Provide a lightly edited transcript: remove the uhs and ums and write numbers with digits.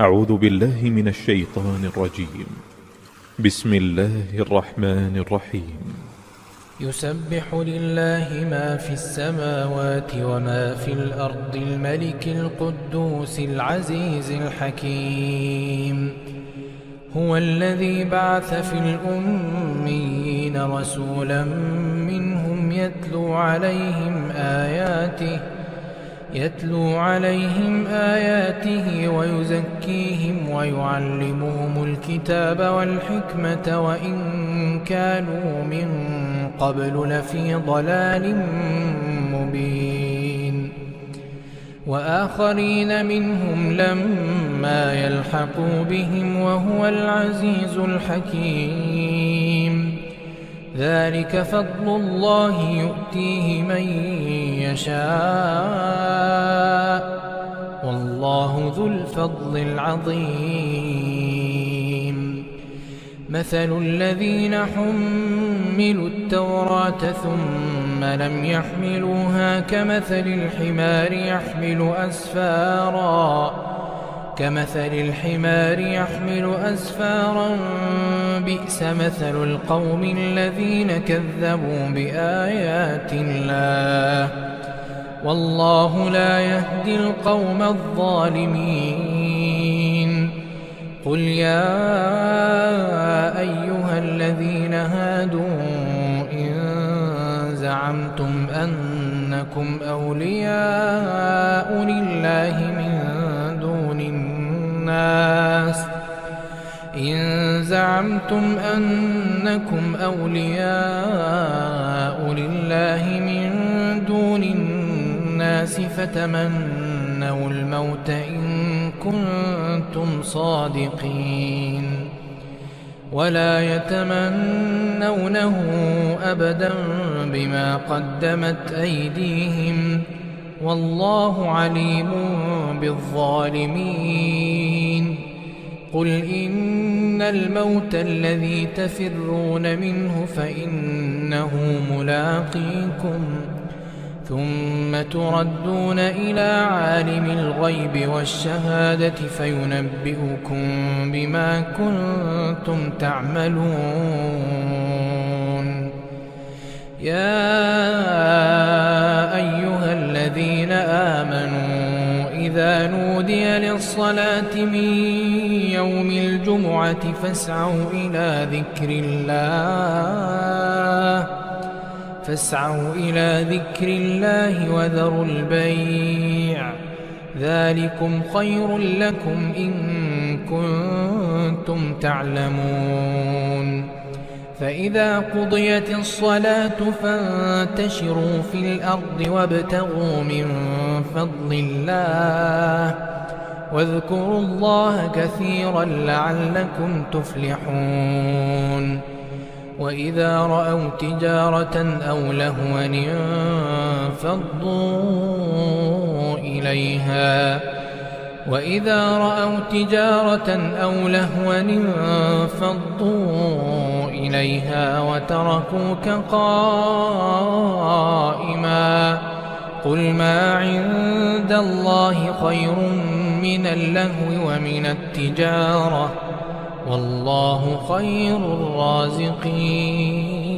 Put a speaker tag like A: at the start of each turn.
A: أعوذ بالله من الشيطان الرجيم. بسم الله الرحمن الرحيم.
B: يسبح لله ما في السماوات وما في الأرض الملك القدوس العزيز الحكيم. هو الذي بعث في الأميين رسولا منهم يتلو عليهم آياته ويزكيهم ويعلمهم الكتاب والحكمة وإن كانوا من قبل لفي ضلال مبين. وآخرين منهم لما يلحقوا بهم وهو العزيز الحكيم. ذلك فضل الله يؤتيه من يشاء والله ذو الفضل العظيم. مثل الذين حملوا التوراة ثم لم يحملوها كمثل الحمار يحمل أسفارا بئس مثل القوم الذين كذبوا بآيات الله والله لا يهدي القوم الظالمين. قل يا أيها الذين هادوا إن زعمتم أنكم أولياء لله من دون الناس فتمنوا الموت إن كنتم صادقين ولا يتمنونه أبدا بما قدمت أيديهم والله عليم بالظالمين. قل إن الموت الذي تفرون منه فإنه ملاقيكم ثم تردون إلى عالم الغيب والشهادة فينبئكم بما كنتم تعملون. يا أيها الذين آمنوا إذا نودي للصلاة من يوم الجمعة فاسعوا إلى ذكر الله وذروا البيع ذلكم خير لكم إن كنتم تعلمون. فإذا قضيت الصلاة فانتشروا في الأرض وابتغوا من فضل الله واذكروا الله كثيرا لعلكم تفلحون. وإذا رأوا تجارة أو لهوا انفضوا إليها وتركوك قائما. قل ما عند الله خير من اللهو ومن التجارة والله خير الرازقين.